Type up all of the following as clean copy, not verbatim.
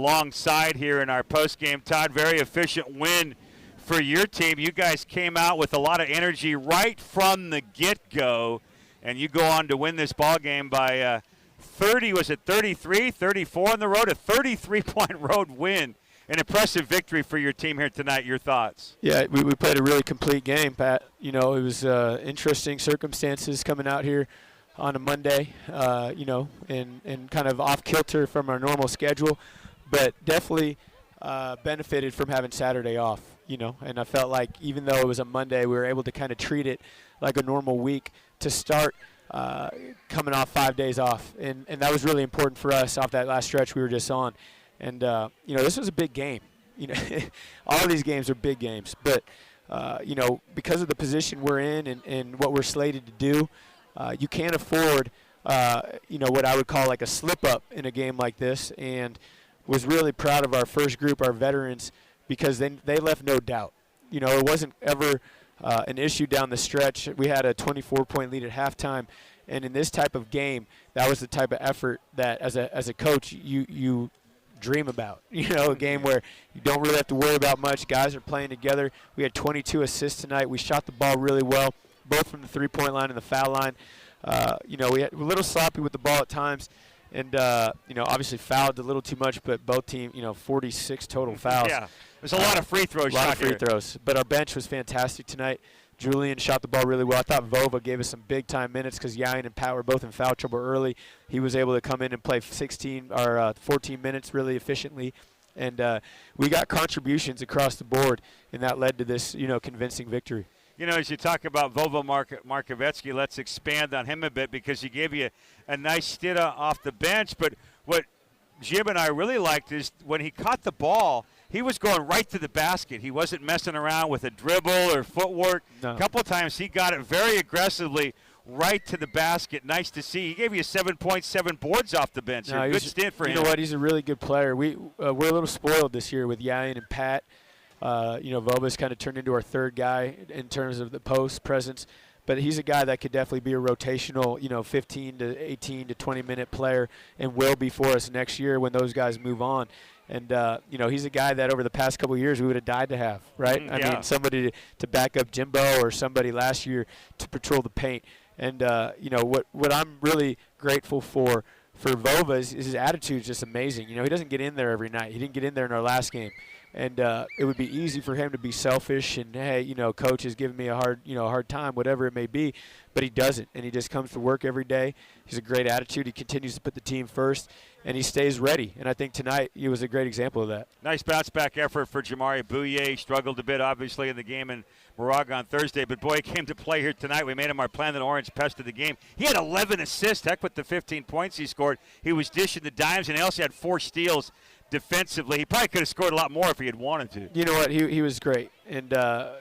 alongside here in our postgame. Todd, very efficient win for your team. You guys came out with a lot of energy right from the get-go, and you go on to win this ball game by 30, was it 33, 34 on the road, a 33-point road win. An impressive victory for your team here tonight. Your thoughts? Yeah, we played a really complete game, Pat. You know, it was interesting circumstances coming out here on a Monday, you know, and kind of off-kilter from our normal schedule, but definitely benefited from having Saturday off, you know. And I felt like even though it was a Monday, we were able to kind of treat it like a normal week to start coming off 5 days off. And that was really important for us off that last stretch we were just on. And, you know, this was a big game. You know, all of these games are big games. But, you know, because of the position we're in and what we're slated to do, you can't afford, you know, what I would call like a slip-up in a game like this. And was really proud of our first group, our veterans, because they left no doubt. You know, it wasn't ever an issue down the stretch. We had a 24-point lead at halftime. And in this type of game, that was the type of effort that, as a coach, you dream about. You know, a game where you don't really have to worry about much. Guys are playing together. We had 22 assists tonight. We shot the ball really well, both from the three-point line and the foul line. You know, we're a little sloppy with the ball at times, and you know, obviously fouled a little too much. But both teams, you know, 46 total fouls. Yeah, there's a lot of free throws. A lot of free throws. But our bench was fantastic tonight. Julian shot the ball really well. I thought Vova gave us some big-time minutes because Yain and Pat were both in foul trouble early. He was able to come in and play 14 minutes really efficiently. And we got contributions across the board, and that led to this, you know, convincing victory. You know, as you talk about Vova Markovetsky, let's expand on him a bit because he gave you a nice stint off the bench. But what Jim and I really liked is when he caught the ball, he was going right to the basket. He wasn't messing around with a dribble or footwork. No. A couple times he got it very aggressively right to the basket. Nice to see. He gave you 7 points, 7 boards off the bench. No, good stint for him. You know what? He's a really good player. We're a little spoiled this year with Yain and Pat. You know, Voba's kind of turned into our third guy in terms of the post presence. But he's a guy that could definitely be a rotational, you know, 15 to 18 to 20-minute player and will be for us next year when those guys move on. And, you know, he's a guy that over the past couple of years we would have died to have, right? I mean, somebody to back up Jimbo or somebody last year to patrol the paint. And, you know, what I'm really grateful for Vova is his attitude is just amazing. You know, he doesn't get in there every night. He didn't get in there in our last game. And it would be easy for him to be selfish and, hey, you know, coach is giving me a hard time, whatever it may be. But he doesn't, and he just comes to work every day. He's a great attitude. He continues to put the team first, and he stays ready. And I think tonight he was a great example of that. Nice bounce-back effort for Jamari Bouye. He struggled a bit, obviously, in the game in Moraga on Thursday. But, boy, he came to play here tonight. We made him our Planet Orange pest of the game. He had 11 assists. Heck with the 15 points he scored. He was dishing the dimes, and he also had 4 steals defensively. He probably could have scored a lot more if he had wanted to. You know what? He was great. And,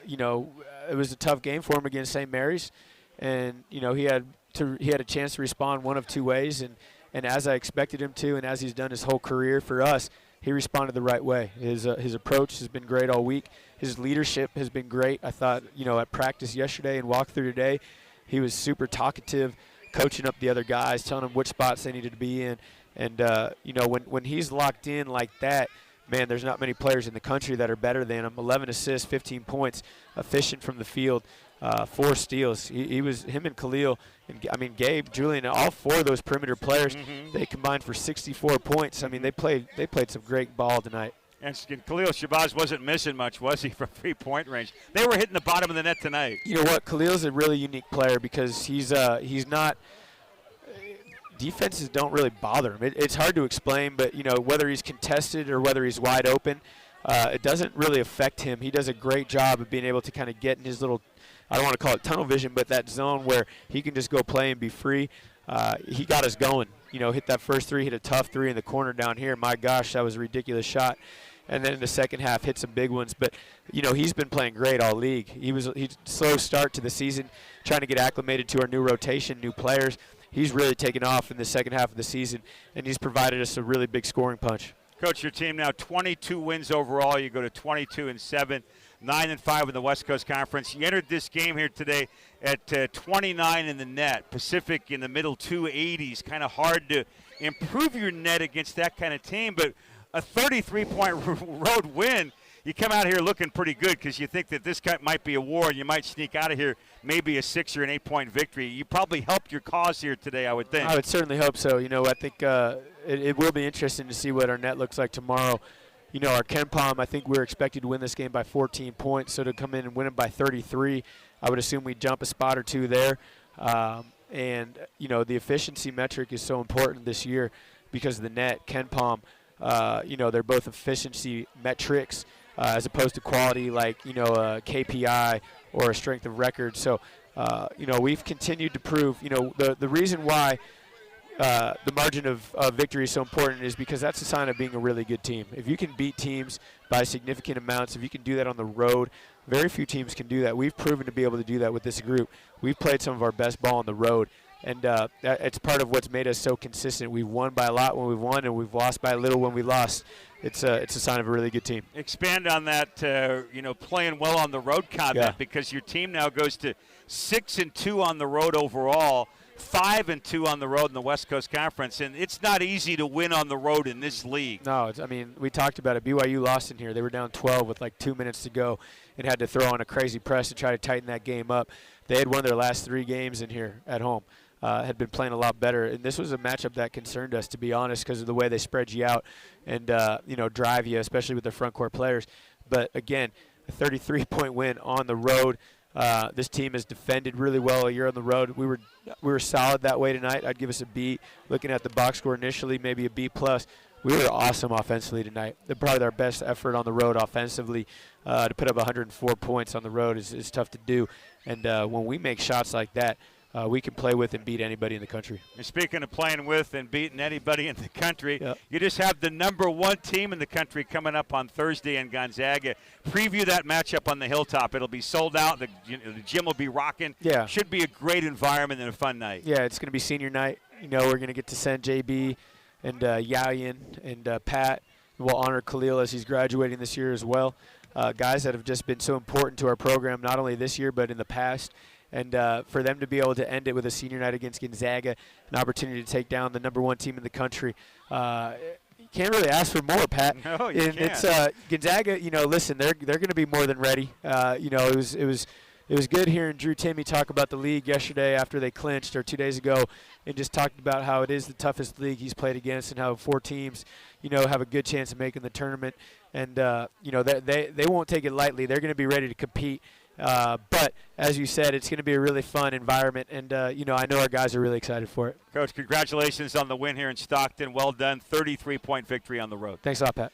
you know, it was a tough game for him against St. Mary's. And, you know, he had a chance to respond one of 2 ways. And as I expected him to and as he's done his whole career for us, he responded the right way. His approach has been great all week. His leadership has been great. I thought, you know, at practice yesterday and walkthrough today, he was super talkative, coaching up the other guys, telling them which spots they needed to be in. And, you know, when he's locked in like that, man, there's not many players in the country that are better than him. 11 assists, 15 points, efficient from the field, 4 steals. Him and Khalil, and I mean Gabe, Julian, all 4 of those perimeter players, they combined for 64 points. I mean, they played some great ball tonight. And Khalil Shabazz wasn't missing much, was he, from 3-point range? They were hitting the bottom of the net tonight. You know what? Khalil's a really unique player because he's not – defenses don't really bother him. It's hard to explain, but, you know, whether he's contested or whether he's wide open, it doesn't really affect him. He does a great job of being able to kind of get in his little, I don't want to call it tunnel vision, but that zone where he can just go play and be free. He got us going. You know, hit that first 3, hit a tough 3 in the corner down here. My gosh, that was a ridiculous shot. And then in the second half, hit some big ones. But, you know, he's been playing great all league. He's slow start to the season, trying to get acclimated to our new rotation, new players. He's really taken off in the second half of the season, and he's provided us a really big scoring punch. Coach, your team now 22 wins overall. You go to 22-7, 9-5 in the West Coast Conference. You entered this game here today at 29 in the net. Pacific in the middle 280s. Kind of hard to improve your net against that kind of team, but a 33-point road win, you come out here looking pretty good because you think that this might be a war and you might sneak out of here maybe a 6 or an 8-point victory. You probably helped your cause here today, I would think. I would certainly hope so. I think it will be interesting to see what our net looks like tomorrow. Our KenPom, I think we're expected to win this game by 14 points, so to come in and win it by 33, I would assume we jump a spot or two there. And the efficiency metric is so important this year because of the net. KenPom, they're both efficiency metrics as opposed to quality like, a KPI or a strength of record. So, we've continued to prove, the reason why the margin of victory is so important is because that's a sign of being a really good team. If you can beat teams by significant amounts, if you can do that on the road, very few teams can do that. We've proven to be able to do that with this group. We've played some of our best ball on the road, and it's part of what's made us so consistent. We've won by a lot when we've won, and we've lost by a little when we lost. It's a sign of a really good team. Expand on that, playing well on the road comment, because your team now goes to 6-2 on the road overall, 5-2 on the road in the West Coast Conference, and it's not easy to win on the road in this league. No, we talked about it. BYU lost in here. They were down 12 with like 2 minutes to go and had to throw on a crazy press to try to tighten that game up. They had won their last 3 games in here at home. Had been playing a lot better, and this was a matchup that concerned us, to be honest, because of the way they spread you out and drive you, especially with their front court players. But again, a 33-point win on the road. This team has defended really well a year on the road. We were solid that way tonight. I'd give us a B. Looking at the box score initially, maybe a B+. We were awesome offensively tonight. They're probably our best effort on the road offensively. To put up 104 points on the road is tough to do. And when we make shots like that, we can play with and beat anybody in the country. And speaking of playing with and beating anybody in the country, yep. You just have the #1 team in the country coming up on Thursday in Gonzaga. Preview that matchup on the Hilltop. It'll be sold out. The gym will be rocking. Yeah. Should be a great environment and a fun night. Yeah, it's going to be senior night. We're going to get to send JB and Yayan and Pat. We'll honor Khalil as he's graduating this year as well. Guys that have just been so important to our program, not only this year but in the past. And for them to be able to end it with a senior night against Gonzaga, an opportunity to take down the #1 team in the country, you can't really ask for more, Pat. No, you can't. It's Gonzaga. Listen, they're going to be more than ready. It was good hearing Drew Timme talk about the league yesterday after they clinched, or 2 days ago, and just talked about how it is the toughest league he's played against, and how 4 teams, have a good chance of making the tournament. And they won't take it lightly. They're going to be ready to compete. But as you said, it's going to be a really fun environment, and I know our guys are really excited for it. Coach, congratulations on the win here in Stockton. Well done. 33-point victory on the road. Thanks a lot, Pat.